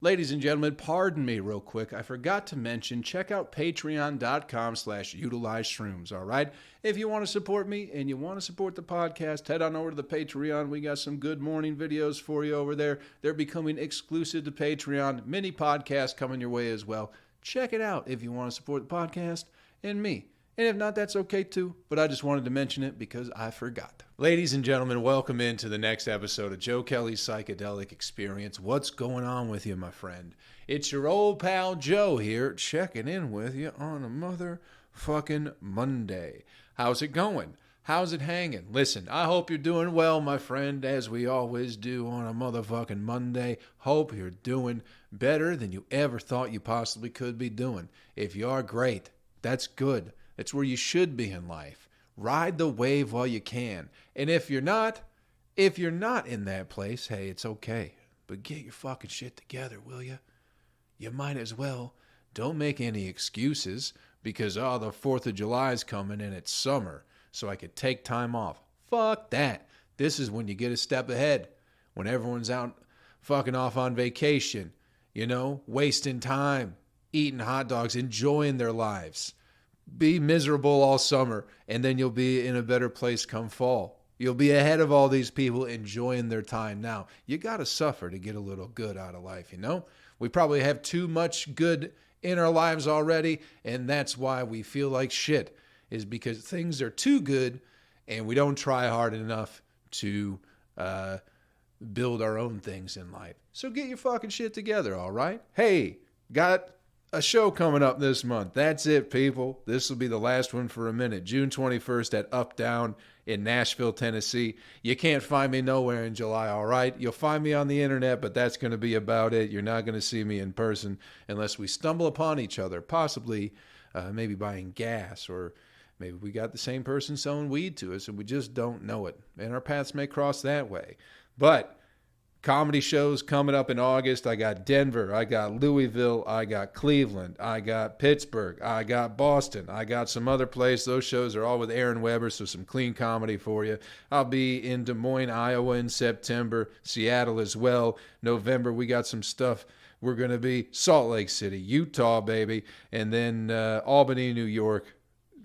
Ladies and gentlemen, pardon me real quick. I forgot to mention, check out patreon.com/utilizeshrooms, all right? If you want to support me and you want to support the podcast, head on over to the Patreon. We got some good morning videos for you over there. They're becoming exclusive to Patreon. Mini podcasts coming your way as well. Check it out if you want to support the podcast and me. And if not, that's okay too. But I just wanted to mention it because I forgot. Ladies and gentlemen, welcome into the next episode of Joe Kelley's Psychedelic Experience. What's going on with you, my friend? It's your old pal Joe here, checking in with you on a motherfucking Monday. How's it going? How's it hanging? Listen, I hope you're doing well, my friend, as we always do on a motherfucking Monday. Hope you're doing better than you ever thought you possibly could be doing. If you are, great. That's good. That's where you should be in life. Ride the wave while you can. And if you're not in that place, hey, it's okay. But get your fucking shit together, will you? You might as well. Don't make any excuses because, the 4th of July is coming and it's summer, so I could take time off. Fuck that. This is when you get a step ahead. When everyone's out fucking off on vacation, wasting time, eating hot dogs, enjoying their lives. Be miserable all summer, and then you'll be in a better place come fall. You'll be ahead of all these people enjoying their time now. You got to suffer to get a little good out of life, We probably have too much good in our lives already, and that's why we feel like shit, is because things are too good, and we don't try hard enough to build our own things in life. So get your fucking shit together, all right? Hey, got a show coming up this month. That's it, people. This will be the last one for a minute. June 21st at Up Down in Nashville, Tennessee. You can't find me nowhere in July, all right? You'll find me on the internet, but that's going to be about it. You're not going to see me in person unless we stumble upon each other, possibly maybe buying gas, or maybe we got the same person selling weed to us and we just don't know it. And our paths may cross that way. But comedy shows coming up in August. I got Denver, I got Louisville, I got Cleveland, I got Pittsburgh, I got Boston, I got some other place. Those shows are all with Aaron Weber, so some clean comedy for you. I'll be in Des Moines, Iowa in September, Seattle as well. November, we got some stuff. We're going to be Salt Lake City, Utah, baby, and then Albany, New York,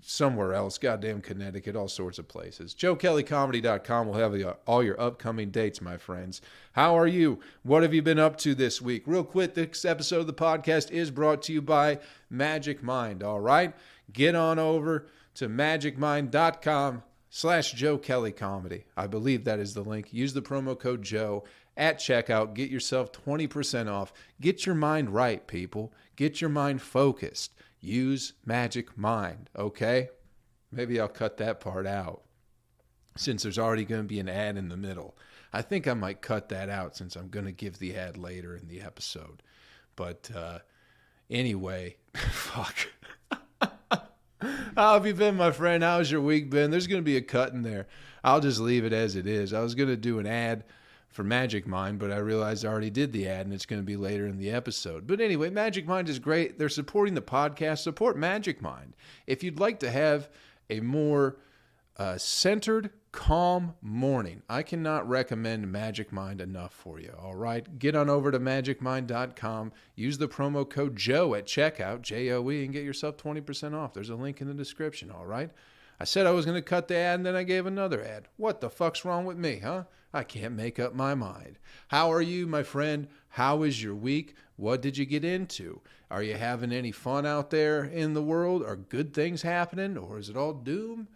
somewhere else, goddamn Connecticut, all sorts of places. JoeKelleyComedy.com will have all your upcoming dates, my friends. How are you? What have you been up to this week? Real quick, this episode of the podcast is brought to you by Magic Mind, all right? Get on over to magicmind.com/JoeKelleyComedy. I believe that is the link. Use the promo code Joe at checkout. Get yourself 20% off. Get your mind right, people. Get your mind focused. Use Magic Mind, okay? Maybe I'll cut that part out since there's already going to be an ad in the middle. I think I might cut that out since I'm going to give the ad later in the episode. But anyway, fuck. How have you been, my friend? How's your week been? There's going to be a cut in there. I'll just leave it as it is. I was going to do an ad for Magic Mind, but I realized I already did the ad and it's going to be later in the episode. But anyway, Magic Mind is great. They're supporting the podcast. Support Magic Mind. If you'd like to have a more centered, calm morning, I cannot recommend Magic Mind enough for you, all right? Get on over to magicmind.com. Use the promo code Joe at checkout, J-O-E, and get yourself 20% off. There's a link in the description, all right? I said I was going to cut the ad, and then I gave another ad. What the fuck's wrong with me, huh? I can't make up my mind. How are you, my friend? How is your week? What did you get into? Are you having any fun out there in the world? Are good things happening, or is it all doom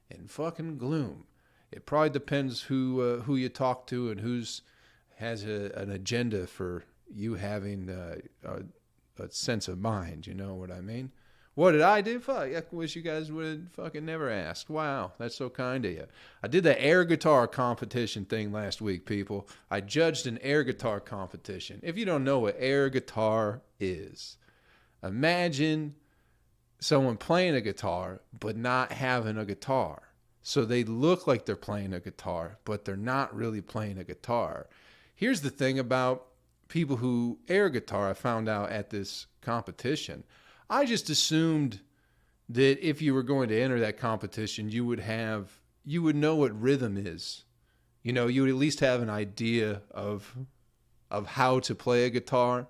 and fucking gloom? It probably depends who you talk to and who's has an agenda for you having a sense of mind. You know what I mean? What did I do? Fuck, I wish you guys would have fucking never asked. Wow, that's so kind of you. I did the air guitar competition thing last week, people. I judged an air guitar competition. If you don't know what air guitar is, imagine someone playing a guitar but not having a guitar. So they look like they're playing a guitar, but they're not really playing a guitar. Here's the thing about people who air guitar, I found out at this competition. I just assumed that if you were going to enter that competition, you would know what rhythm is. You know, you would at least have an idea of how to play a guitar.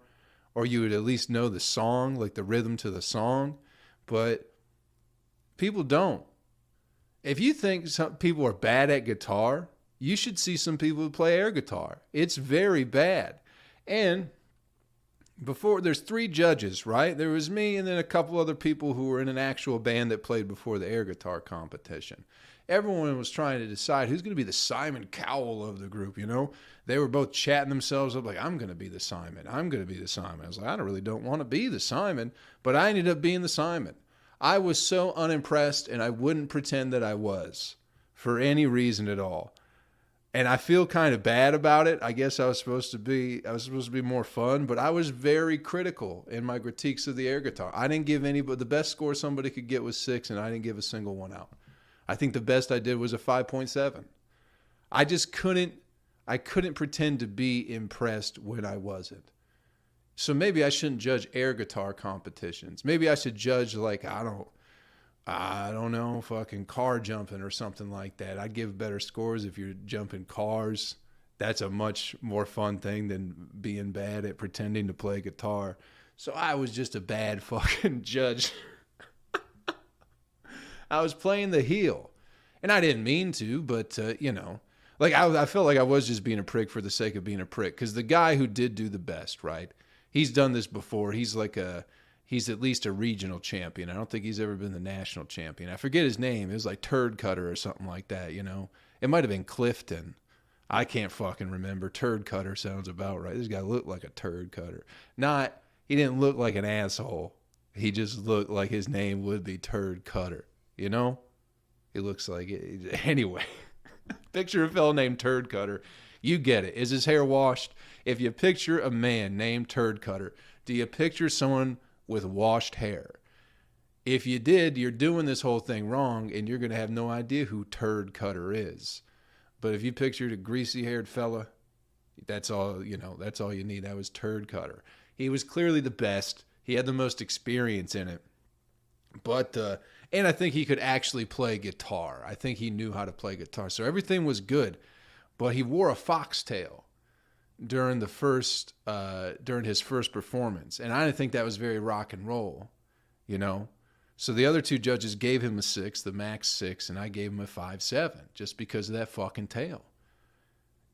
or you would at least know the song, like the rhythm to the song. But people don't. If you think some people are bad at guitar, you should see some people who play air guitar. It's very bad. And before, there's 3 judges, right? There was me and then a couple other people who were in an actual band that played before the air guitar competition. Everyone was trying to decide who's going to be the Simon Cowell of the group, you know? They were both chatting themselves up like, I'm going to be the Simon. I'm going to be the Simon. I was like, I really don't want to be the Simon, but I ended up being the Simon. I was so unimpressed, and I wouldn't pretend that I was for any reason at all. And I feel kind of bad about it. I guess I was supposed to be more fun, but I was very critical in my critiques of the air guitar. I didn't give anybody, the best score somebody could get was 6, and I didn't give a single one out. I think the best I did was a 5.7. I just couldn't pretend to be impressed when I wasn't. So maybe I shouldn't judge air guitar competitions. Maybe I should judge, like, I don't know, fucking car jumping or something like that. I'd give better scores if you're jumping cars. That's a much more fun thing than being bad at pretending to play guitar. So I was just a bad fucking judge. I was playing the heel. And I didn't mean to, but, like I felt like I was just being a prick for the sake of being a prick. Because the guy who did do the best, right? He's done this before. He's at least a regional champion. I don't think he's ever been the national champion. I forget his name. It was like Turd Cutter or something like that, you know? It might have been Clifton. I can't fucking remember. Turd Cutter sounds about right. This guy looked like a turd cutter. He didn't look like an asshole. He just looked like his name would be Turd Cutter, you know? He looks like it. Anyway, picture a fellow named Turd Cutter. You get it. Is his hair washed? If you picture a man named Turd Cutter, do you picture someone with washed hair? If you did, you're doing this whole thing wrong, and you're going to have no idea who Turd Cutter is. But if you pictured a greasy-haired fella, that's all you need. That was Turd Cutter. He was clearly the best. He had the most experience in it. But, and I think he could actually play guitar. I think he knew how to play guitar. So everything was good. But he wore a foxtail during his first performance. And I didn't think that was very rock and roll, you know? So the other 2 judges gave him a 6, the max 6, and I gave him a 5.7 just because of that fucking tail.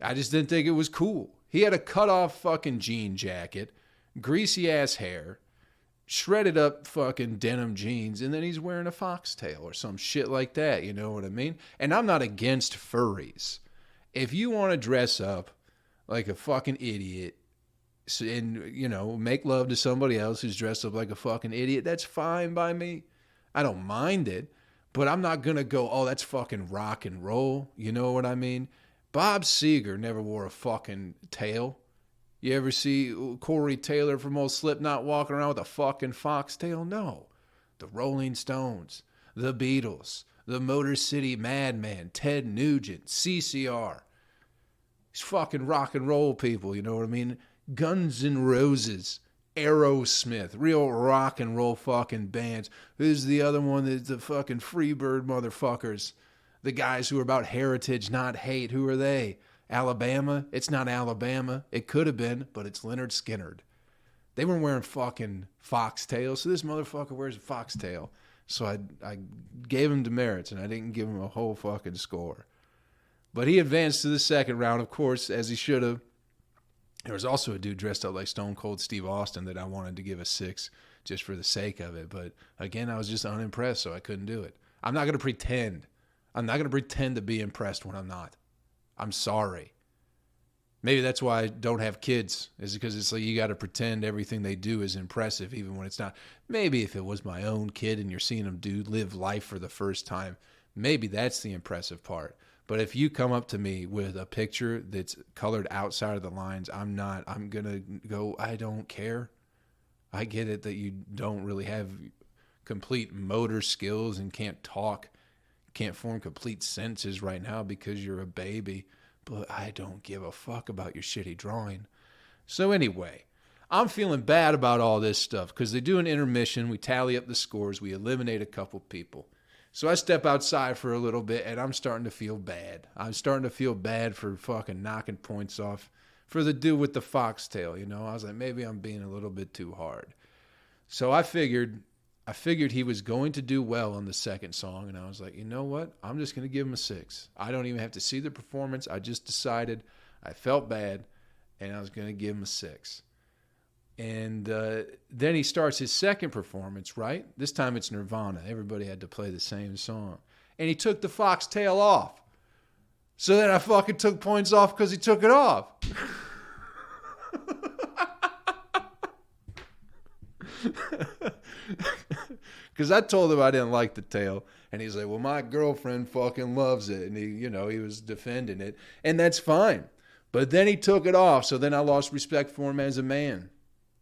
I just didn't think it was cool. He had a cut-off fucking jean jacket, greasy-ass hair, shredded up fucking denim jeans, and then he's wearing a foxtail or some shit like that, you know what I mean? And I'm not against furries. If you want to dress up like a fucking idiot and, make love to somebody else who's dressed up like a fucking idiot, that's fine by me. I don't mind it, but I'm not going to go, oh, that's fucking rock and roll. You know what I mean? Bob Seger never wore a fucking tail. You ever see Corey Taylor from old Slipknot walking around with a fucking foxtail? No. The Rolling Stones, the Beatles, the Motor City Madman, Ted Nugent, CCR. These fucking rock and roll people, you know what I mean? Guns N' Roses, Aerosmith, real rock and roll fucking bands. Who's the other one? The fucking Freebird motherfuckers. The guys who are about heritage, not hate. Who are they? Alabama? It's not Alabama. It could have been, but it's Leonard Skinner. They weren't wearing fucking foxtails, so this motherfucker wears a foxtail. So I gave him demerits, and I didn't give him a whole fucking score. But he advanced to the second round, of course, as he should have. There was also a dude dressed up like Stone Cold Steve Austin that I wanted to give a 6 just for the sake of it. But again, I was just unimpressed, so I couldn't do it. I'm not going to pretend. I'm not going to pretend to be impressed when I'm not. I'm sorry. Maybe that's why I don't have kids, is because it's like you got to pretend everything they do is impressive, even when it's not. Maybe if it was my own kid and you're seeing them live life for the first time, maybe that's the impressive part. But if you come up to me with a picture that's colored outside of the lines, I'm going to go, I don't care. I get it that you don't really have complete motor skills and can't talk, can't form complete sentences right now because you're a baby. But I don't give a fuck about your shitty drawing. So anyway, I'm feeling bad about all this stuff because they do an intermission. We tally up the scores. We eliminate a couple people. So I step outside for a little bit, and I'm starting to feel bad. I'm starting to feel bad for fucking knocking points off for the dude with the foxtail, you know. I was like, maybe I'm being a little bit too hard. So I figured he was going to do well on the second song, and I was like, you know what? I'm just going to give him a 6. I don't even have to see the performance. I just decided I felt bad, and I was going to give him a 6. And then he starts his second performance, right? This time it's Nirvana. Everybody had to play the same song. And he took the foxtail off. So then I fucking took points off because he took it off. Because I told him I didn't like the tail. And he's like, well, my girlfriend fucking loves it. And he was defending it. And that's fine. But then he took it off. So then I lost respect for him as a man.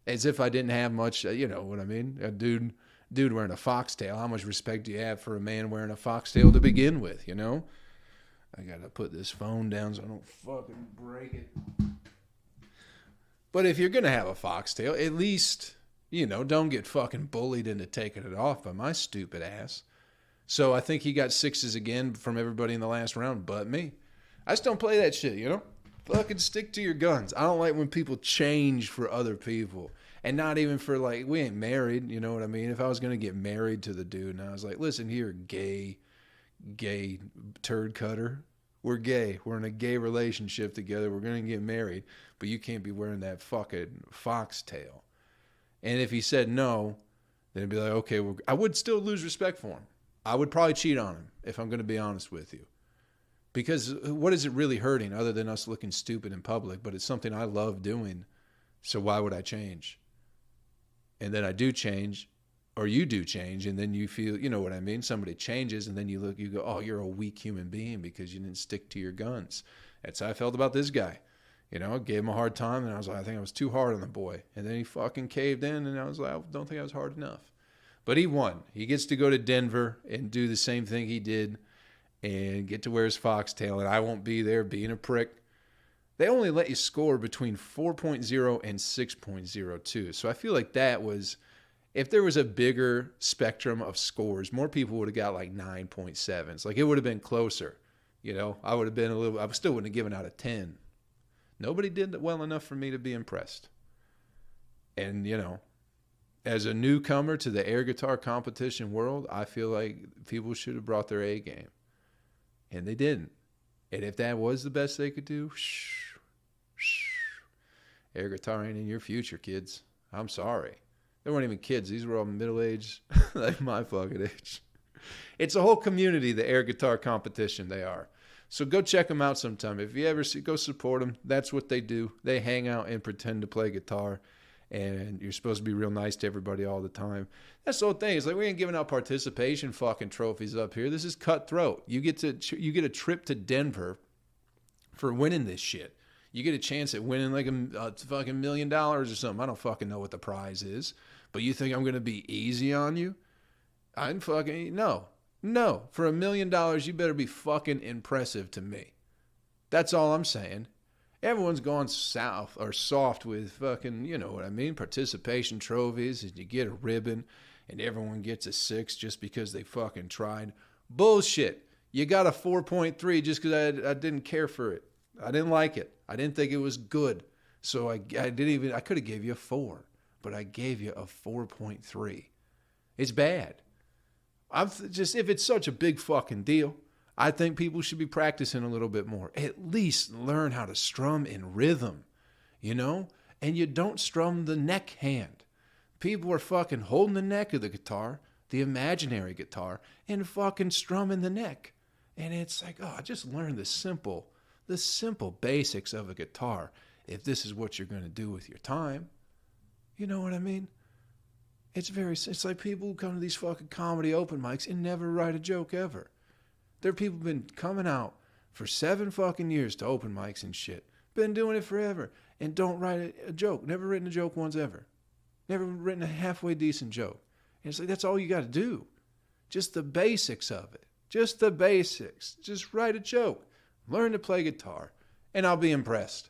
As if I didn't have much, you know what I mean? A dude wearing a foxtail. How much respect do you have for a man wearing a foxtail to begin with, you know? I got to put this phone down so I don't fucking break it. But if you're going to have a foxtail, at least, you know, don't get fucking bullied into taking it off by my stupid ass. So I think he got 6s again from everybody in the last round but me. I just don't play that shit, you know? Fucking stick to your guns. I don't like when people change for other people. And not even for, like, we ain't married, you know what I mean? If I was going to get married to the dude and I was like, listen here, gay turd cutter. We're gay. We're in a gay relationship together. We're going to get married. But you can't be wearing that fucking foxtail. And if he said no, then it'd be like, okay, I would still lose respect for him. I would probably cheat on him, if I'm going to be honest with you. Because what is it really hurting other than us looking stupid in public? But it's something I love doing. So why would I change? And then I do change, or you do change, and then you feel, you know what I mean? Somebody changes, and then you go, oh, you're a weak human being because you didn't stick to your guns. That's how I felt about this guy. You know, gave him a hard time, and I was like, I think I was too hard on the boy. And then he fucking caved in, and I was like, I don't think I was hard enough. But he won. He gets to go to Denver and do the same thing he did and get to wear his foxtail, and I won't be there being a prick. They only let you score between 4.0 and 6.02. So I feel like that was, if there was a bigger spectrum of scores, more people would have got like 9.7s. Like it would have been closer. You know, I still wouldn't have given out a 10. Nobody did that well enough for me to be impressed. And, you know, as a newcomer to the air guitar competition world, I feel like people should have brought their A game. And they didn't. And if that was the best they could do, air guitar ain't in your future, kids. I'm sorry. They weren't even kids. These were all middle-aged, like my fucking age. It's a whole community, the air guitar competition they are. So go check them out sometime. If you ever go support them. That's what they do. They hang out and pretend to play guitar. And you're supposed to be real nice to everybody all the time. That's the whole thing. It's like we ain't giving out participation fucking trophies up here. This is cutthroat. You get a trip to Denver for winning this shit. You get a chance at winning like a fucking $1 million or something. I don't fucking know what the prize is. But you think I'm going to be easy on you? I'm fucking, no. For $1 million, you better be fucking impressive to me. That's all I'm saying. Everyone's gone south or soft with fucking, you know what I mean, participation trophies, and you get a ribbon, and everyone gets a 6 just because they fucking tried. Bullshit. You got a 4.3 just because I didn't care for it. I didn't like it. I didn't think it was good. So I could have gave you a 4, but I gave you a 4.3. It's bad. If it's such a big fucking deal, I think people should be practicing a little bit more. At least learn how to strum in rhythm, you know? And you don't strum the neck hand. People are fucking holding the neck of the guitar, the imaginary guitar, and fucking strumming the neck. And it's like, oh, just learn the simple basics of a guitar if this is what you're going to do with your time. You know what I mean? It's like people who come to these fucking comedy open mics and never write a joke ever. There are people who've been coming out for 7 fucking years to open mics and shit. Been doing it forever and don't write a joke. Never written a joke once ever. Never written a halfway decent joke. And it's like, that's all you got to do. Just the basics of it. Just the basics. Just write a joke. Learn to play guitar. And I'll be impressed.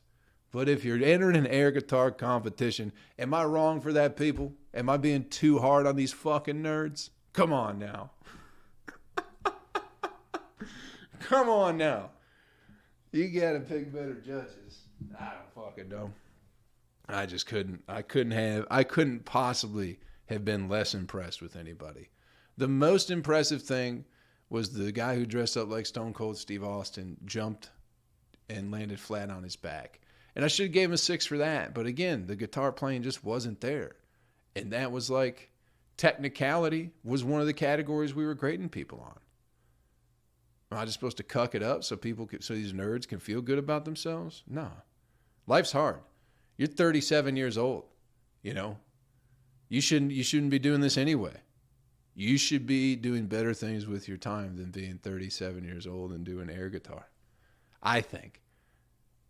But if you're entering an air guitar competition, am I wrong for that, people? Am I being too hard on these fucking nerds? Come on now. Come on now. You got to pick better judges. I don't fucking know. I just couldn't. I couldn't possibly have been less impressed with anybody. The most impressive thing was the guy who dressed up like Stone Cold Steve Austin jumped and landed flat on his back. And I should have gave him a 6 for that. But again, the guitar playing just wasn't there. And that was like, technicality was one of the categories we were grading people on. Am I just supposed to cuck it up so these nerds can feel good about themselves? No. Life's hard. You're 37 years old. You know, you shouldn't be doing this anyway. You should be doing better things with your time than being 37 years old and doing air guitar, I think.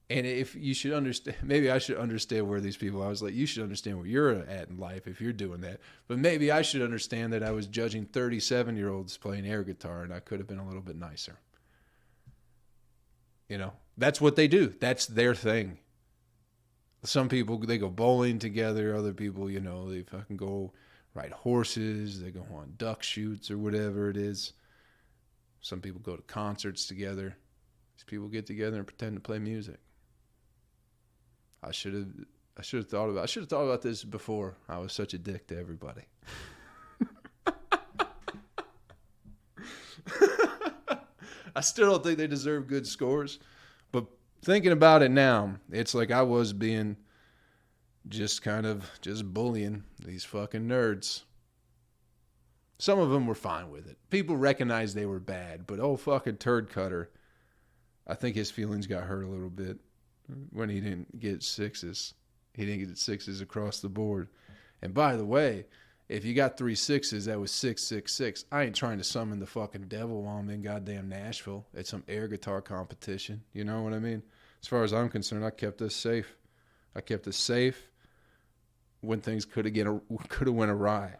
And if you should understand, maybe I should understand where these people, I was like, you should understand where you're at in life if you're doing that. But maybe I should understand that I was judging 37-year-olds playing air guitar and I could have been a little bit nicer. You know, that's what they do. That's their thing. Some people, they go bowling together. Other people, you know, they fucking go ride horses. They go on duck shoots or whatever it is. Some people go to concerts together. These people get together and pretend to play music. I should have thought about this before I was such a dick to everybody. I still don't think they deserve good scores, but thinking about it now, it's like I was being just bullying these fucking nerds. Some of them were fine with it. People recognized they were bad, but fucking Turd Cutter, I think his feelings got hurt a little bit when he didn't get 6s. He didn't get 6s across the board. And by the way, if you got 3 6s, that was 666. I ain't trying to summon the fucking devil while I'm in goddamn Nashville at some air guitar competition. You know what I mean? As far as I'm concerned, I kept us safe. I kept us safe when things could have went awry.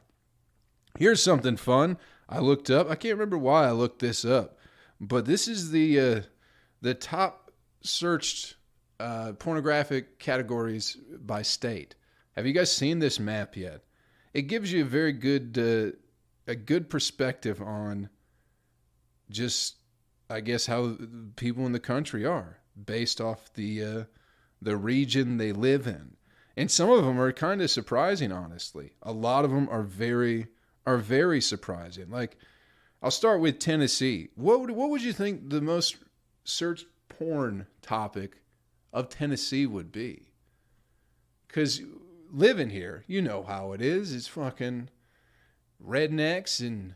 Here's something fun I looked up. I can't remember why I looked this up, but this is the top searched pornographic categories by state. Have you guys seen this map yet? It gives you a very good perspective on just, I guess, how people in the country are based off the region they live in. And some of them are kind of surprising, honestly. A lot of them are very surprising. Like, I'll start with Tennessee. What would you think the most searched porn topic of Tennessee would be? Because living here, you know how it is. It's fucking rednecks and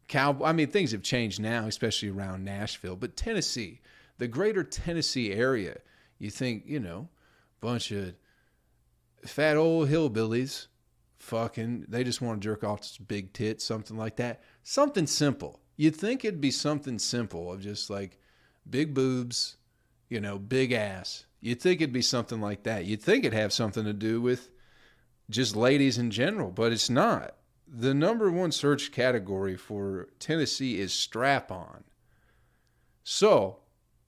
cowboy. I mean, things have changed now, especially around Nashville. But Tennessee, the greater Tennessee area, you think, you know, bunch of fat old hillbillies, fucking, they just want to jerk off to big tits, something like that. Something simple. You'd think it'd be something simple of just like big boobs, you know, big ass. You'd think it'd be something like that. You'd think it'd have something to do with just ladies in general, but it's not. The number one search category for Tennessee is strap-on. So,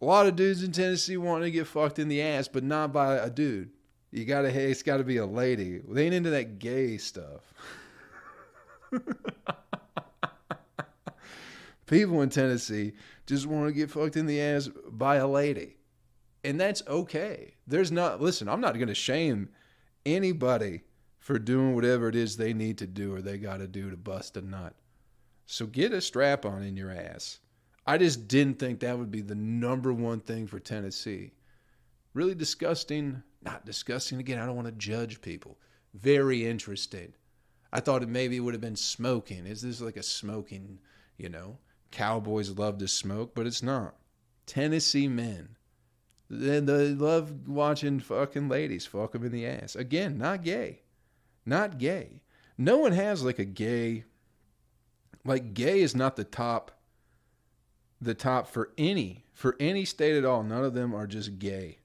a lot of dudes in Tennessee wanting to get fucked in the ass, but not by a dude. It's got to be a lady. They ain't into that gay stuff. People in Tennessee just want to get fucked in the ass by a lady. And that's okay. Listen, I'm not going to shame anybody for doing whatever it is they need to do or they got to do to bust a nut. So get a strap on in your ass. I just didn't think that would be the number one thing for Tennessee. Really disgusting. Not disgusting. Again, I don't want to judge people. Very interesting. I thought it would have been smoking. Is this like a smoking, you know, cowboys love to smoke, but it's not. Tennessee men. They love watching fucking ladies fuck them in the ass. Again, not gay. Not gay. No one has like a gay, like gay is not the top for any state at all. None of them are just gay.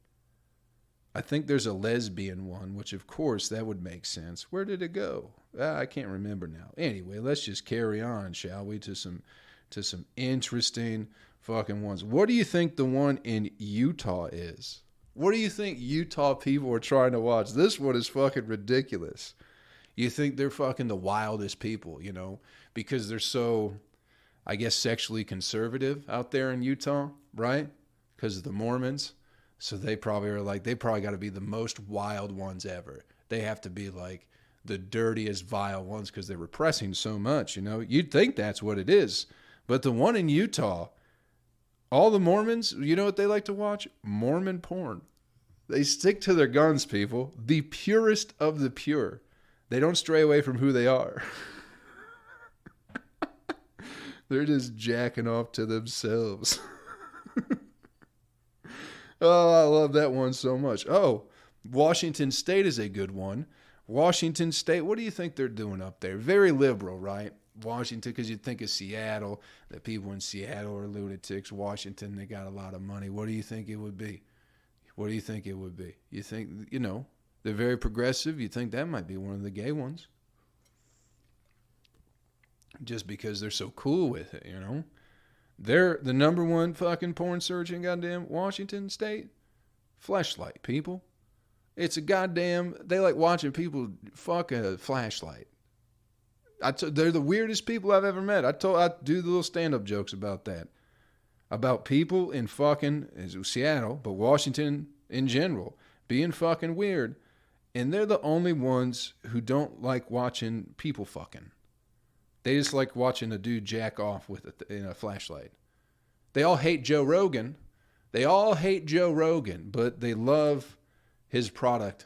I think there's a lesbian one, which of course that would make sense. Where did it go? I can't remember now. Anyway, let's just carry on, shall we, to some interesting fucking ones. What do you think the one in Utah is? What do you think Utah people are trying to watch? This one is fucking ridiculous. You think they're fucking the wildest people, you know, because they're so, I guess, sexually conservative out there in Utah, right? Because of the Mormons. So they probably are like, they probably got to be the most wild ones ever. They have to be like the dirtiest, vile ones because they're repressing so much, you know? You'd think that's what it is. But the one in Utah, all the Mormons, you know what they like to watch? Mormon porn. They stick to their guns, people. The purest of the pure. They don't stray away from who they are. They're just jacking off to themselves. Oh, I love that one so much. Oh, Washington State is a good one. Washington State, what do you think they're doing up there? Very liberal, right? Washington, because you'd think of Seattle. The people in Seattle are lunatics. Washington, they got a lot of money. What do you think it would be? What do you think it would be? You think, you know, they're very progressive. You think that might be one of the gay ones. Just because they're so cool with it, you know? They're the number one fucking porn search in goddamn Washington State. Fleshlight, people. It's a goddamn, they like watching people fuck a flashlight. They're the weirdest people I've ever met. I do the little stand-up jokes about that. About people in fucking Seattle, but Washington in general, being fucking weird. And they're the only ones who don't like watching people fucking. They just like watching a dude jack off with in a flashlight. They all hate Joe Rogan. But they love his product.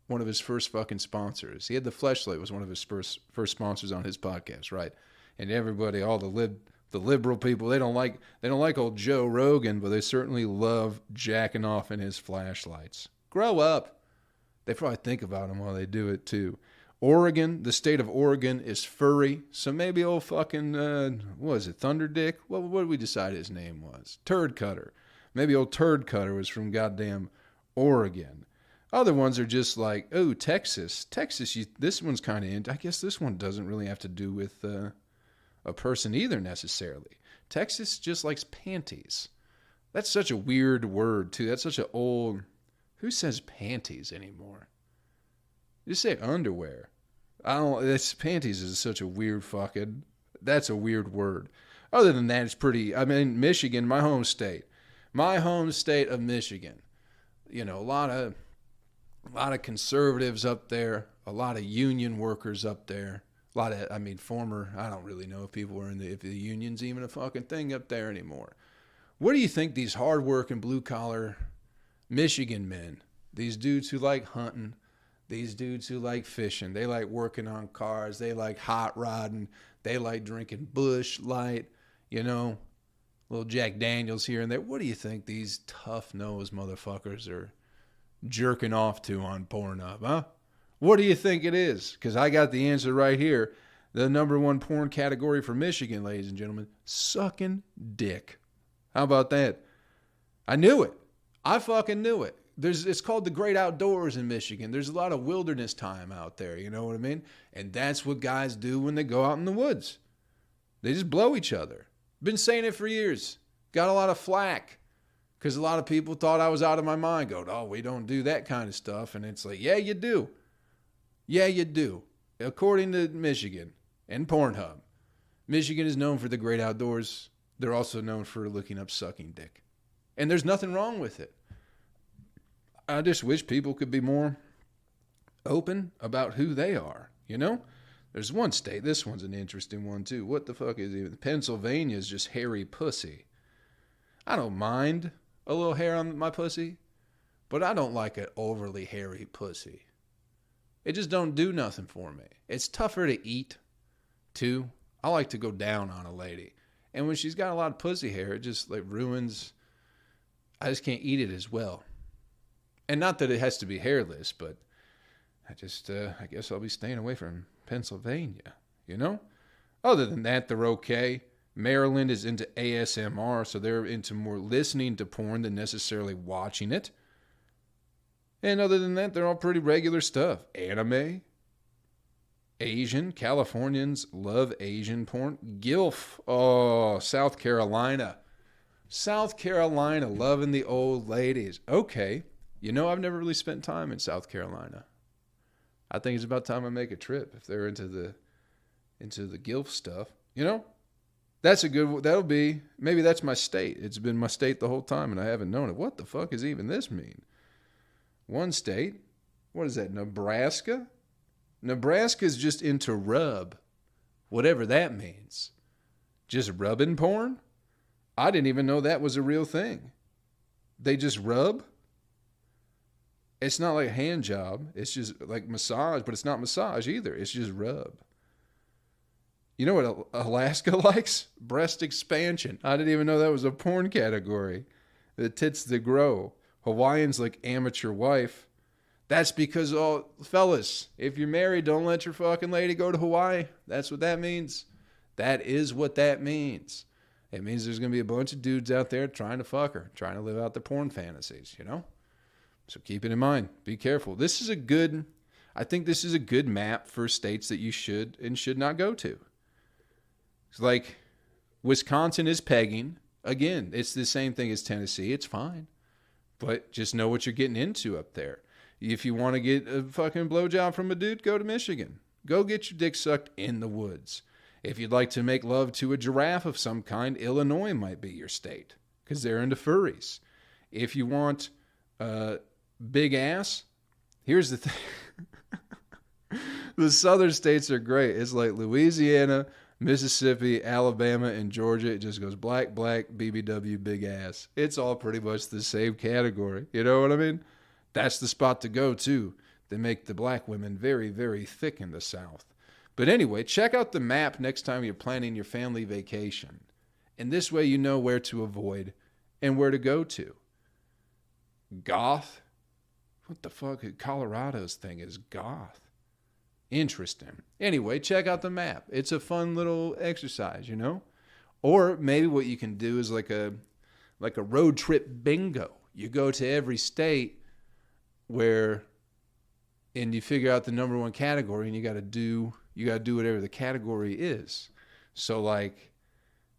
One of his first fucking sponsors. He had the flashlight was one of his first sponsors on his podcast, right? And everybody, all the liberal people, they don't like old Joe Rogan, but they certainly love jacking off in his flashlights. Grow up. They probably think about him while they do it too. Oregon, the state of Oregon is furry, so maybe old fucking, what was it, Thunder Dick? What did we decide his name was? Turd Cutter. Maybe old Turd Cutter was from goddamn Oregon. Other ones are just like, oh, Texas. Texas, this one's kind of, I guess this one doesn't really have to do with a person either necessarily. Texas just likes panties. That's such a weird word, too. That's such an old, who says panties anymore? Just say underwear. Panties is such a weird fucking, that's a weird word. Other than that, it's pretty, I mean, Michigan, my home state of Michigan. You know, a lot of conservatives up there, a lot of union workers up there, a lot of, I mean, I don't really know if people are if the union's even a fucking thing up there anymore. What do you think these hard-working, blue-collar Michigan men, these dudes who like hunting, these dudes who like fishing, they like working on cars, they like hot rodding, they like drinking Busch Light, you know, little Jack Daniels here and there. What do you think these tough-nosed motherfuckers are jerking off to on Pornhub, huh? What do you think it is? Because I got the answer right here. The number one porn category for Michigan, ladies and gentlemen, sucking dick. How about that? I knew it. I fucking knew it. It's called the great outdoors in Michigan. There's a lot of wilderness time out there, you know what I mean? And that's what guys do when they go out in the woods. They just blow each other. Been saying it for years. Got a lot of flack. Because a lot of people thought I was out of my mind. Going, oh, we don't do that kind of stuff. And it's like, yeah, you do. Yeah, you do. According to Michigan and Pornhub, Michigan is known for the great outdoors. They're also known for looking up sucking dick. And there's nothing wrong with it. I just wish people could be more open about who they are, you know? There's one state, this one's an interesting one too. What the fuck is it? Pennsylvania is just hairy pussy. I don't mind a little hair on my pussy, but I don't like an overly hairy pussy. It just don't do nothing for me. It's tougher to eat, too. I like to go down on a lady. And when she's got a lot of pussy hair, it just like ruins, I just can't eat it as well. And not that it has to be hairless, but I guess I'll be staying away from Pennsylvania, you know? Other than that, they're okay. Maryland is into ASMR, so they're into more listening to porn than necessarily watching it. And other than that, they're all pretty regular stuff. Anime, Asian, Californians love Asian porn. GILF, oh, South Carolina. South Carolina, loving the old ladies. Okay, you know, I've never really spent time in South Carolina. I think it's about time I make a trip if they're into the GILF stuff, you know? Maybe that's my state. It's been my state the whole time and I haven't known it. What the fuck does even this mean? One state? What is that, Nebraska? Nebraska's just into rub, whatever that means. Just rubbing porn? I didn't even know that was a real thing. They just rub? It's not like a hand job. It's just like massage, but it's not massage either. It's just rub. You know what Alaska likes? Breast expansion. I didn't even know that was a porn category. The tits that grow. Hawaiians like amateur wife. That's because, fellas, if you're married, don't let your fucking lady go to Hawaii. That's what that means. That is what that means. It means there's going to be a bunch of dudes out there trying to fuck her, trying to live out their porn fantasies, you know? So keep it in mind. Be careful. I think this is a good map for states that you should and should not go to. It's like Wisconsin is pegging. Again, it's the same thing as Tennessee. It's fine. But just know what you're getting into up there. If you want to get a fucking blowjob from a dude, go to Michigan. Go get your dick sucked in the woods. If you'd like to make love to a giraffe of some kind, Illinois might be your state because they're into furries. If you want big ass, here's the thing. The southern states are great. It's like Louisiana, Mississippi, Alabama, and Georgia. It just goes black, BBW, big ass. It's all pretty much the same category. You know what I mean? That's the spot to go to. They make the black women very, very thick in the South. But anyway, check out the map next time you're planning your family vacation. And this way you know where to avoid and where to go to. Goth? What the fuck? Colorado's thing is goth. Interesting. Anyway, check out the map. It's a fun little exercise, you know? Or maybe what you can do is like a road trip bingo. You go to every state and you figure out the number one category and you got to do whatever the category is. So like,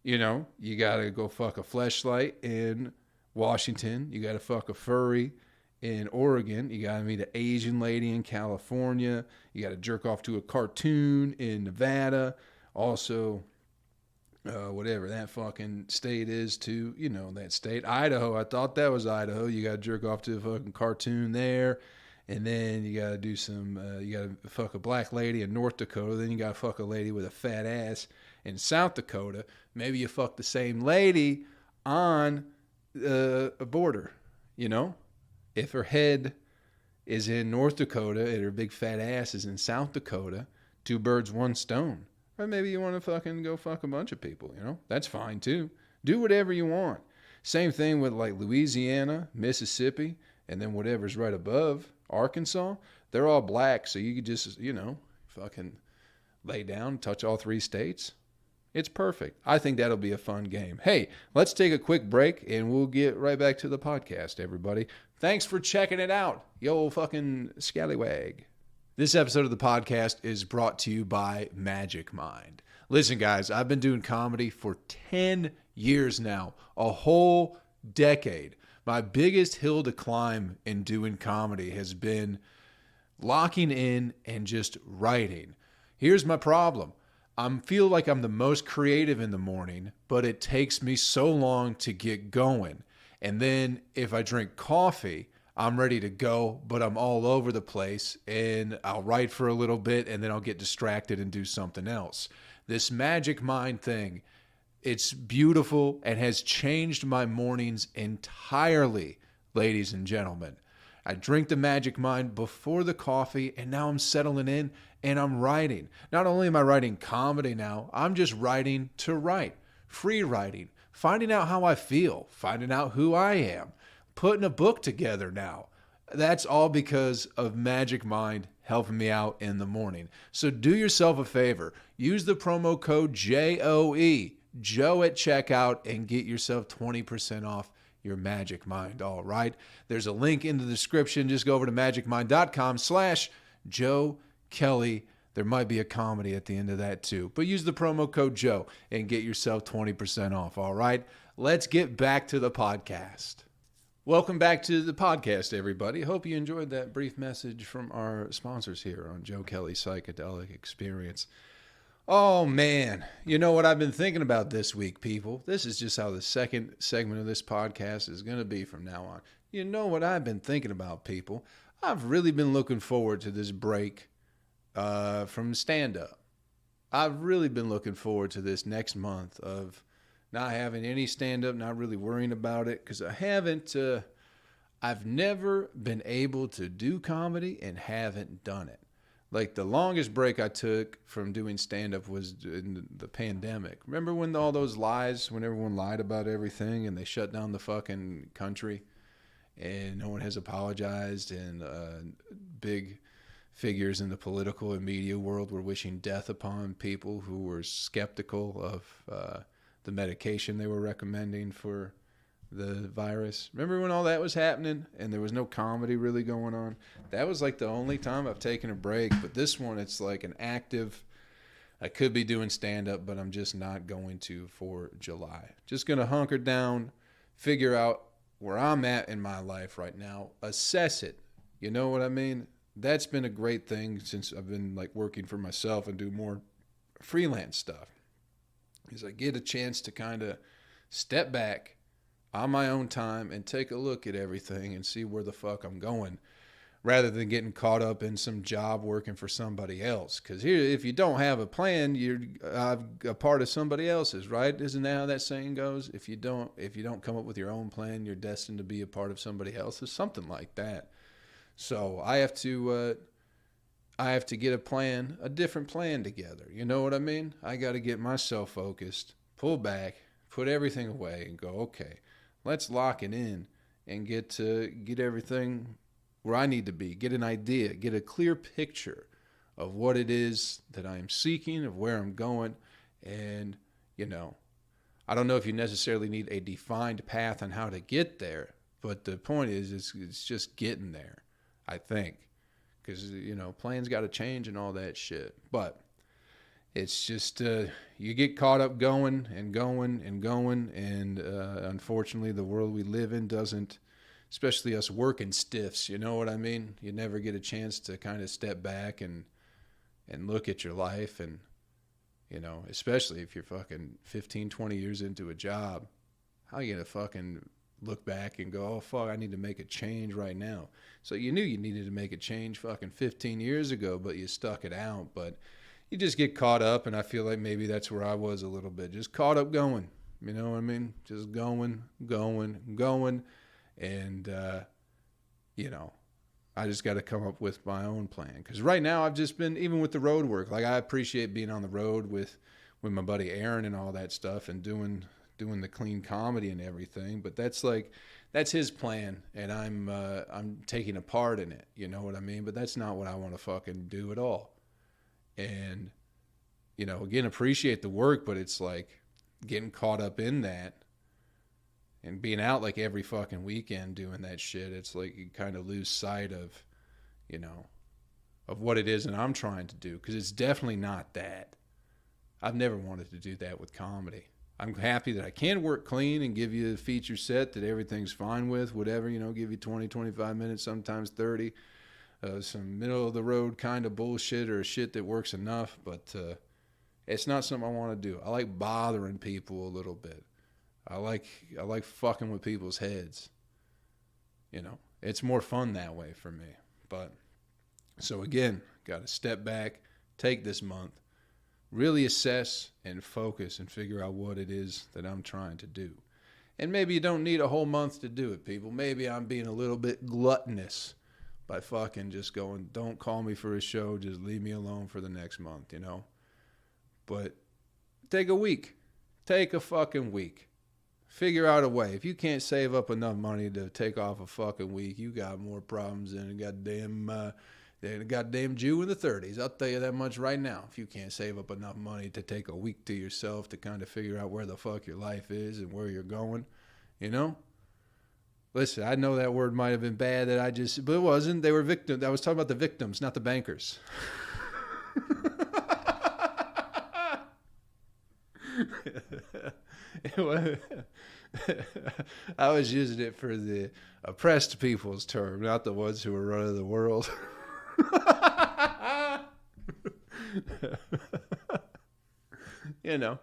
you know, you got to go fuck a fleshlight in Washington. You got to fuck a furry in Oregon. You got to meet an Asian lady in California. You got to jerk off to a cartoon in Nevada. Also, whatever that fucking state is too, you know, that state. Idaho. I thought that was Idaho. You got to jerk off to a fucking cartoon there. And then you got to do you got to fuck a black lady in North Dakota. Then you got to fuck a lady with a fat ass in South Dakota. Maybe you fuck the same lady on a border, you know? If her head is in North Dakota and her big fat ass is in South Dakota, 2 birds, 1 stone. Or maybe you want to fucking go fuck a bunch of people, you know? That's fine too. Do whatever you want. Same thing with like Louisiana, Mississippi, and then whatever's right above, Arkansas. They're all black, so you could just, you know, fucking lay down, touch all 3 states. It's perfect. I think that'll be a fun game. Hey, let's take a quick break and we'll get right back to the podcast, everybody. Thanks for checking it out, yo fucking scallywag. This episode of the podcast is brought to you by Magic Mind. Listen, guys, I've been doing comedy for 10 years now, a whole decade. My biggest hill to climb in doing comedy has been locking in and just writing. Here's my problem. I feel like I'm the most creative in the morning, but it takes me so long to get going. And then if I drink coffee, I'm ready to go, but I'm all over the place and I'll write for a little bit and then I'll get distracted and do something else. This Magic Mind thing, it's beautiful and has changed my mornings entirely, ladies and gentlemen. I drink the Magic Mind before the coffee and now I'm settling in and I'm writing. Not only am I writing comedy now, I'm just writing to write. Free writing. Finding out how I feel. Finding out who I am. Putting a book together now. That's all because of Magic Mind helping me out in the morning. So do yourself a favor. Use the promo code JOE, Joe at checkout, and get yourself 20% off your Magic Mind, all right? There's a link in the description. Just go over to magicmind.com/Joe Kelley. There might be a comedy at the end of that too. But use the promo code Joe and get yourself 20% off, all right? Let's get back to the podcast. Welcome back to the podcast, everybody. Hope you enjoyed that brief message from our sponsors here on Joe Kelley's Psychedelic Experience. Oh, man. You know what I've been thinking about this week, people? This is just how the second segment of this podcast is going to be from now on. You know what I've been thinking about, people? I've really been looking forward to this break from stand-up. I've really been looking forward to this next month of not having any stand-up, not really worrying about it, because I've never been able to do comedy and haven't done it. Like, the longest break I took from doing stand-up was in the pandemic. Remember when all those lies, when everyone lied about everything and they shut down the fucking country and no one has apologized, and big figures in the political and media world were wishing death upon people who were skeptical of the medication they were recommending for the virus. Remember when all that was happening and there was no comedy really going on? That was like the only time I've taken a break. But this one, it's like an active, I could be doing stand-up, but I'm just not going to for July. Just going to hunker down, figure out where I'm at in my life right now, assess it. You know what I mean? That's been a great thing since I've been like working for myself and do more freelance stuff. Is I get a chance to kind of step back on my own time and take a look at everything and see where the fuck I'm going, rather than getting caught up in some job working for somebody else. Because here, if you don't have a plan, you're a part of somebody else's, right? Isn't that how that saying goes? If you don't come up with your own plan, you're destined to be a part of somebody else's, something like that. So I have to get a different plan together. You know what I mean? I got to get myself focused, pull back, put everything away, and go, okay, let's lock it in and get everything where I need to be, get an idea, get a clear picture of what it is that I'm seeking, of where I'm going. And, I don't know if you necessarily need a defined path on how to get there, but the point is it's just getting there, I think. Because, plans got to change and all that shit. But it's just, you get caught up going, and unfortunately the world we live in doesn't, especially us working stiffs, you know what I mean? You never get a chance to kind of step back and look at your life, and, especially if you're fucking 15, 20 years into a job, how are you going to fucking look back and go, oh, fuck, I need to make a change right now? So you knew you needed to make a change fucking 15 years ago, but you stuck it out. But you just get caught up, and I feel like maybe that's where I was a little bit. Just caught up going. You know what I mean? Just going. And, I just got to come up with my own plan. Because right now I've just been, even with the road work, like I appreciate being on the road with my buddy Aaron and all that stuff, and doing the clean comedy and everything. But that's his plan, and I'm taking a part in it. You know what I mean? But that's not what I want to fucking do at all. And, again, appreciate the work, but it's like getting caught up in that and being out like every fucking weekend doing that shit. It's like you kind of lose sight of, of what it is that I'm trying to do. Because it's definitely not that. I've never wanted to do that with comedy. I'm happy that I can work clean and give you a feature set that everything's fine with, whatever, give you 20, 25 minutes, sometimes 30. Some middle of the road kind of bullshit or shit that works enough, but it's not something I want to do. I like bothering people a little bit. I like fucking with people's heads. It's more fun that way for me. But so again, got to step back, take this month, really assess and focus and figure out what it is that I'm trying to do. And maybe you don't need a whole month to do it, people. Maybe I'm being a little bit gluttonous by fucking just going, don't call me for a show, just leave me alone for the next month, But take a week. Take a fucking week. Figure out a way. If you can't save up enough money to take off a fucking week, you got more problems than a goddamn Jew in the 30s. I'll tell you that much right now. If you can't save up enough money to take a week to yourself to kind of figure out where the fuck your life is and where you're going, Listen, I know that word might have been bad but it wasn't. They were victims. I was talking about the victims, not the bankers. I was using it for the oppressed people's term, not the ones who were running the world. you know.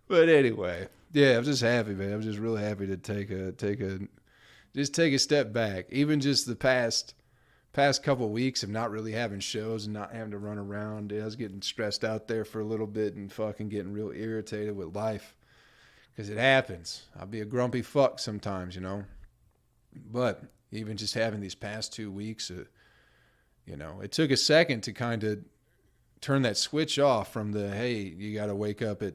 But anyway, yeah, I'm just happy, man. I'm just really happy to take a step back. Even just the past couple of weeks of not really having shows and not having to run around. I was getting stressed out there for a little bit and fucking getting real irritated with life. Because it happens. I'll be a grumpy fuck sometimes, you know. But even just having these past 2 weeks, you know, it took a second to kind of turn that switch off from the, hey, you got to wake up at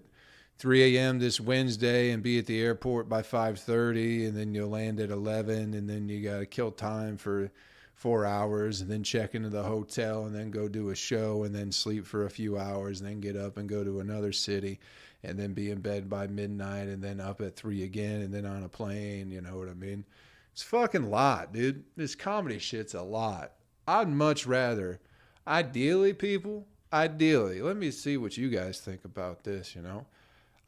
3 a.m. this Wednesday and be at the airport by 5:30, and then you'll land at 11, and then you got to kill time for 4 hours, and then check into the hotel, and then go do a show, and then sleep for a few hours, and then get up and go to another city, and then be in bed by midnight, and then up at 3 again, and then on a plane, you know what I mean? It's fucking a lot, dude. This comedy shit's a lot. I'd much rather, ideally, let me see what you guys think about this, you know?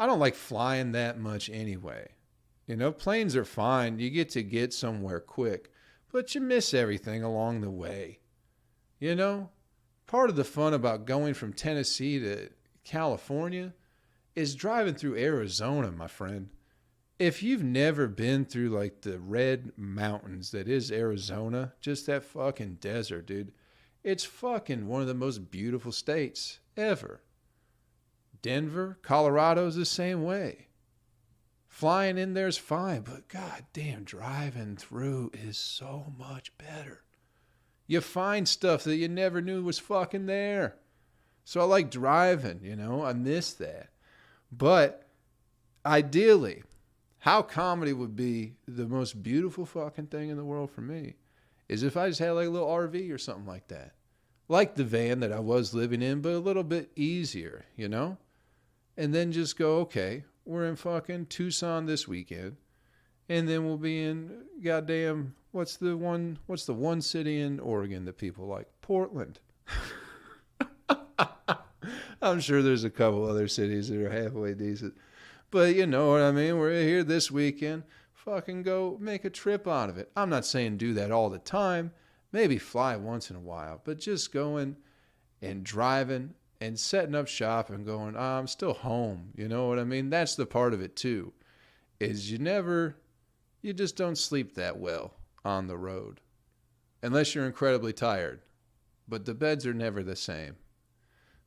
I don't like flying that much anyway. You know, planes are fine. You get somewhere quick, but you miss everything along the way. You know, part of the fun about going from Tennessee to California is driving through Arizona, my friend. If you've never been through like the red mountains that is Arizona, just that fucking desert, dude, it's fucking one of the most beautiful states ever. Denver, Colorado's the same way. Flying in there's fine, but goddamn, driving through is so much better. You find stuff that you never knew was fucking there. So I like driving, you know, I miss that. But ideally, how comedy would be the most beautiful fucking thing in the world for me is if I just had like a little RV or something like that. Like the van that I was living in, but a little bit easier, you know? And then just go, okay, we're in fucking Tucson this weekend. And then we'll be in goddamn, what's the one city in Oregon that people like? Portland. I'm sure there's a couple other cities that are halfway decent. But you know what I mean? We're here this weekend. Fucking go make a trip out of it. I'm not saying do that all the time. Maybe fly once in a while. But just going and driving and setting up shop and going, I'm still home. You know what I mean? That's the part of it too. Is you just don't sleep that well on the road. Unless you're incredibly tired. But the beds are never the same.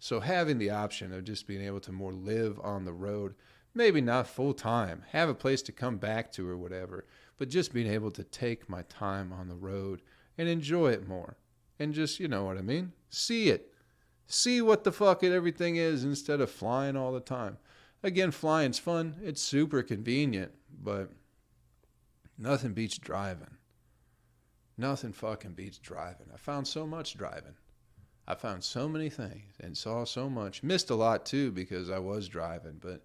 So having the option of just being able to more live on the road, maybe not full time, have a place to come back to or whatever, but just being able to take my time on the road and enjoy it more. And just, you know what I mean? See it. See what the fuck everything is instead of flying all the time. Again, flying's fun. It's super convenient, but nothing beats driving. Nothing fucking beats driving. I found so much driving. I found so many things and saw so much. Missed a lot too because I was driving, but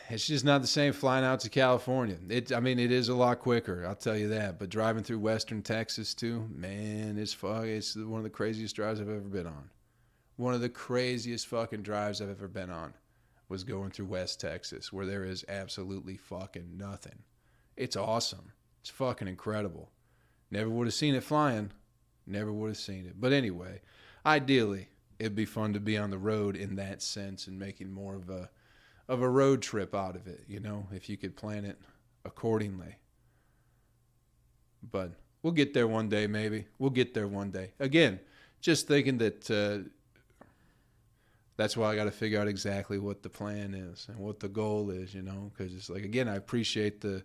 it's just not the same flying out to California. It is a lot quicker, I'll tell you that. But driving through Western Texas too, man, it's one of the craziest drives I've ever been on. One of the craziest fucking drives I've ever been on was going through West Texas, where there is absolutely fucking nothing. It's awesome. It's fucking incredible. Never would have seen it flying. Never would have seen it. But anyway, ideally, it'd be fun to be on the road in that sense and making more of a road trip out of it, you know, if you could plan it accordingly. But we'll get there one day, maybe. We'll get there one day. Again, just thinking that that's why I got to figure out exactly what the plan is and what the goal is, you know, because it's like, again, I appreciate the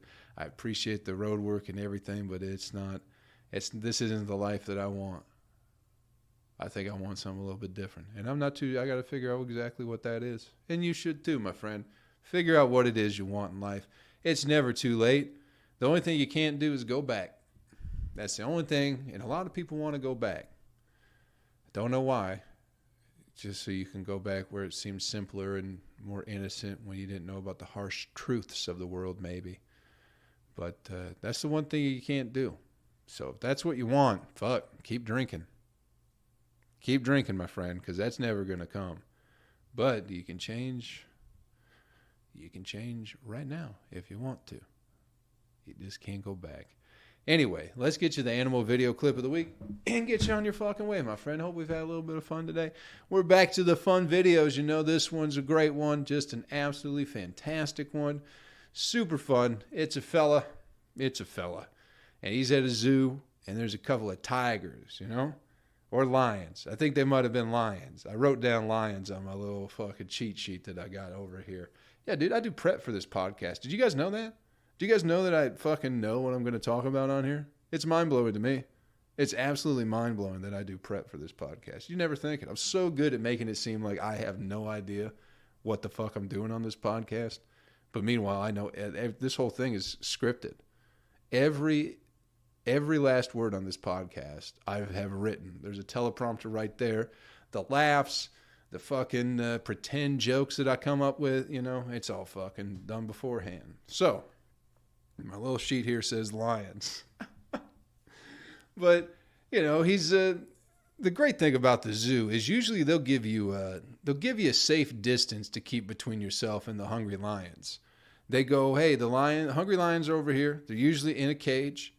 road work and everything, but this isn't the life that I want. I think I want something a little bit different. And I got to figure out exactly what that is. And you should too, my friend. Figure out what it is you want in life. It's never too late. The only thing you can't do is go back. That's the only thing. And a lot of people want to go back. I don't know why. Just so you can go back where it seems simpler and more innocent when you didn't know about the harsh truths of the world, maybe. But that's the one thing you can't do. So if that's what you want, fuck, keep drinking. Keep drinking, my friend, because that's never going to come. But you can change. You can change right now if you want to. You just can't go back. Anyway, let's get you the animal video clip of the week and get you on your fucking way, my friend. Hope we've had a little bit of fun today. We're back to the fun videos. You know, this one's a great one. Just an absolutely fantastic one. Super fun. It's a fella. And he's at a zoo, and there's a couple of tigers, you know? Or lions. I think they might have been lions. I wrote down lions on my little fucking cheat sheet that I got over here. Yeah, dude, I do prep for this podcast. Did you guys know that? Do you guys know that I fucking know what I'm going to talk about on here? It's mind-blowing to me. It's absolutely mind-blowing that I do prep for this podcast. You never think it. I'm so good at making it seem like I have no idea what the fuck I'm doing on this podcast. But meanwhile, I know this whole thing is scripted. Every last word on this podcast I have written. There's a teleprompter right there. The laughs, the fucking pretend jokes that I come up with, you know, it's all fucking done beforehand. So, my little sheet here says lions. But, you know, he's the great thing about the zoo is usually they'll give you a safe distance to keep between yourself and the hungry lions. They go, hey, hungry lions are over here. They're usually in a cage.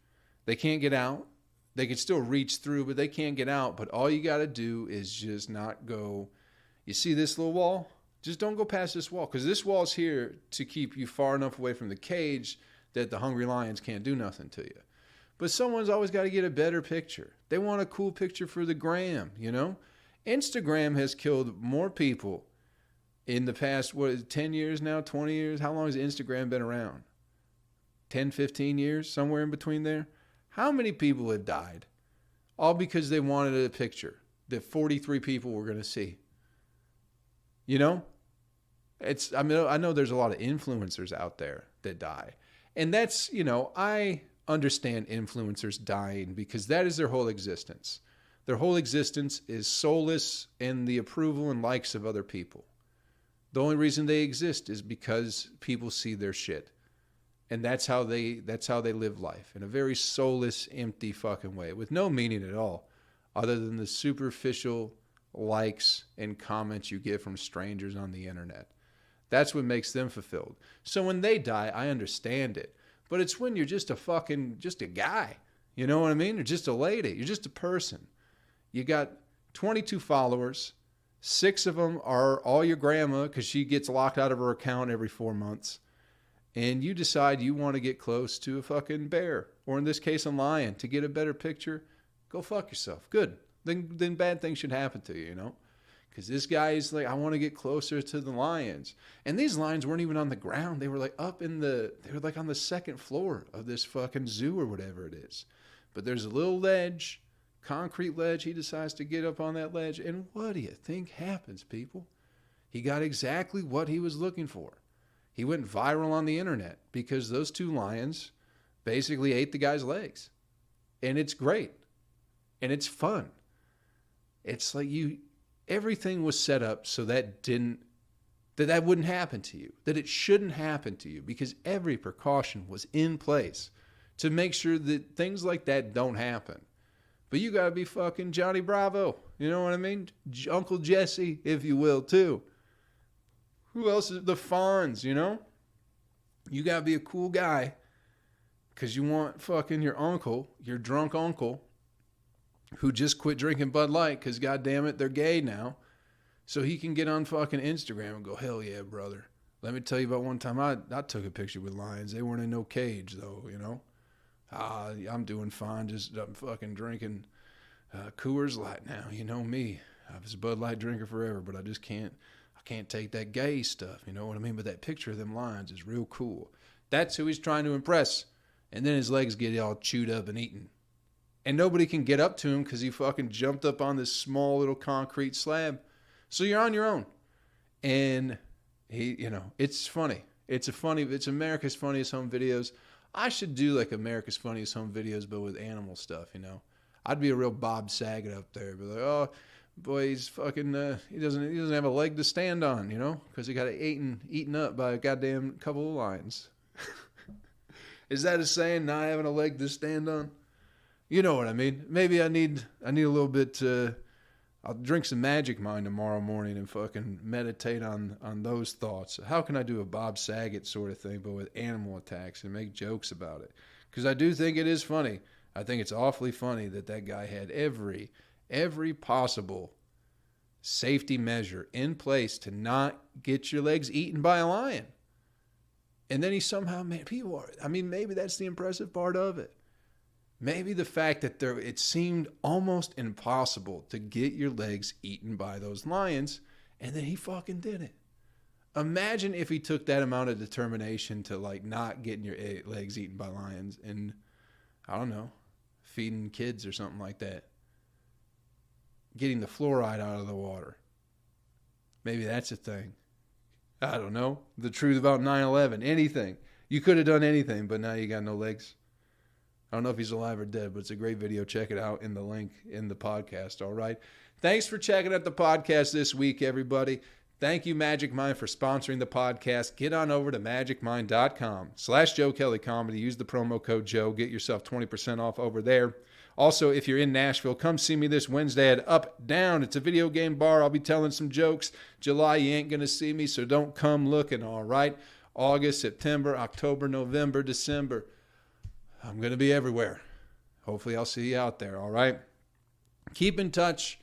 They can't get out. They can still reach through, but they can't get out. But all you got to do is just not go. You see this little wall? Just don't go past this wall, because this wall's here to keep you far enough away from the cage that the hungry lions can't do nothing to you. But someone's always got to get a better picture. They want a cool picture for the gram, you know? Instagram has killed more people in the past, 10 years now, 20 years? How long has Instagram been around? 10, 15 years, somewhere in between there? How many people have died? All because they wanted a picture that 43 people were going to see. You know? I know there's a lot of influencers out there that die. And that's, you know, I understand influencers dying because that is their whole existence. Their whole existence is soulless in the approval and likes of other people. The only reason they exist is because people see their shit. And that's how they live life, in a very soulless, empty fucking way, with no meaning at all, other than the superficial likes and comments you get from strangers on the internet. That's what makes them fulfilled. So when they die, I understand it. But it's when you're just a guy. You know what I mean? You're just a lady. You're just a person. You got 22 followers. 6 of them are all your grandma because she gets locked out of her account every 4 months. And you decide you want to get close to a fucking bear, or in this case, a lion, to get a better picture. Go fuck yourself. Good. Then bad things should happen to you, you know? Because this guy is like, I want to get closer to the lions. And these lions weren't even on the ground. They were like they were like on the second floor of this fucking zoo or whatever it is. But there's a little ledge, concrete ledge. He decides to get up on that ledge. And what do you think happens, people? He got exactly what he was looking for. He went viral on the internet because those 2 lions basically ate the guy's legs. And it's great. And it's fun. It's like everything was set up so that wouldn't happen to you, that it shouldn't happen to you, because every precaution was in place to make sure that things like that don't happen. But you got to be fucking Johnny Bravo. You know what I mean? Uncle Jesse, if you will, too. Who else is the Fonz, you know? You got to be a cool guy because you want fucking your uncle, your drunk uncle, who just quit drinking Bud Light because, goddamn it, they're gay now. So he can get on fucking Instagram and go, hell yeah, brother. Let me tell you about one time I took a picture with lions. They weren't in no cage, though, you know. I'm doing fine. I'm fucking drinking Coors Light now. You know me. I was a Bud Light drinker forever, but I just can't take that gay stuff. You know what I mean? But that picture of them lions is real cool. That's who he's trying to impress. And then his legs get all chewed up and eaten. And nobody can get up to him because he fucking jumped up on this small little concrete slab. So you're on your own. And he, you know, it's funny. It's America's Funniest Home Videos. I should do like America's Funniest Home Videos, but with animal stuff, you know. I'd be a real Bob Saget up there. Be like, oh, boy, he's fucking, he doesn't have a leg to stand on, you know, because he got eaten up by a goddamn couple of lions. Is that a saying, not having a leg to stand on? You know what I mean. Maybe I need a little bit, I'll drink some Magic Mind tomorrow morning and fucking meditate on those thoughts. How can I do a Bob Saget sort of thing, but with animal attacks and make jokes about it? because I do think it is funny. I think it's awfully funny that that guy had every possible safety measure in place to not get your legs eaten by a lion. And then he somehow made people are, I mean, maybe that's the impressive part of it. Maybe the fact that it seemed almost impossible to get your legs eaten by those lions, and then he fucking did it. Imagine if he took that amount of determination to like not getting your legs eaten by lions and, I don't know, feeding kids or something like that. Getting the fluoride out of the water. Maybe that's a thing. I don't know. The truth about 9/11. Anything. You could have done anything, but now you got no legs. I don't know if he's alive or dead, but it's a great video. Check it out in the link in the podcast, all right? Thanks for checking out the podcast this week, everybody. Thank you, Magic Mind, for sponsoring the podcast. Get on over to magicmind.com/Joe Kelley Comedy. Use the promo code Joe. Get yourself 20% off over there. Also, if you're in Nashville, come see me this Wednesday at Up Down. It's a video game bar. I'll be telling some jokes. July, you ain't going to see me, so don't come looking, all right? August, September, October, November, December. I'm going to be everywhere. Hopefully, I'll see you out there, all right? Keep in touch.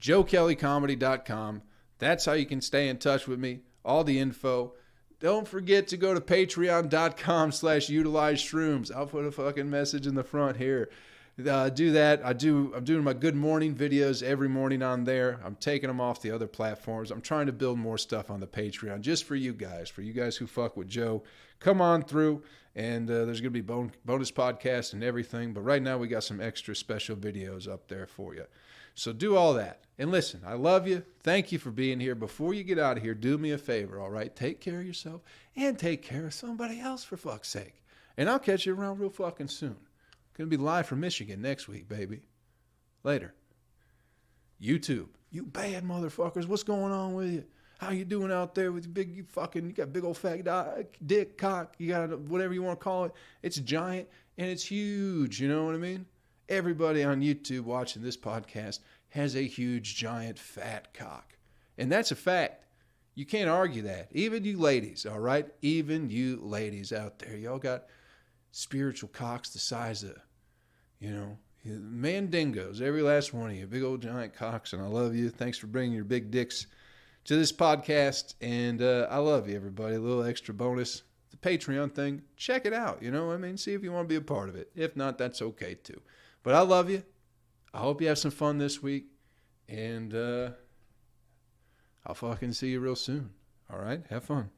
JoeKelleyComedy.com. That's how you can stay in touch with me. All the info. Don't forget to go to patreon.com/utilizeshrooms. I'll put a fucking message in the front here. Do that. I'm doing my good morning videos every morning on there. I'm taking them off the other platforms. I'm trying to build more stuff on the Patreon just for you guys who fuck with Joe. Come on through, and there's going to be bonus podcasts and everything. But right now we got some extra special videos up there for you. So do all that. And listen, I love you. Thank you for being here. Before you get out of here, do me a favor, all right? Take care of yourself and take care of somebody else, for fuck's sake. And I'll catch you around real fucking soon. Going to be live from Michigan next week, baby. Later. YouTube. You bad motherfuckers. What's going on with you? How you doing out there with you got big old fat dick, cock. You got whatever you want to call it. It's giant and it's huge. You know what I mean? Everybody on YouTube watching this podcast has a huge, giant, fat cock. And that's a fact. You can't argue that. Even you ladies, all right? Even you ladies out there. Y'all got spiritual cocks the size of, mandingos. Every last one of you. Big old giant cocks. And I love you. Thanks for bringing your big dicks to this podcast. And I love you, everybody. A little extra bonus. The Patreon thing. Check it out. See if you want to be a part of it. If not, that's okay too. But I love you. I hope you have some fun this week. And I'll fucking see you real soon. All right? Have fun.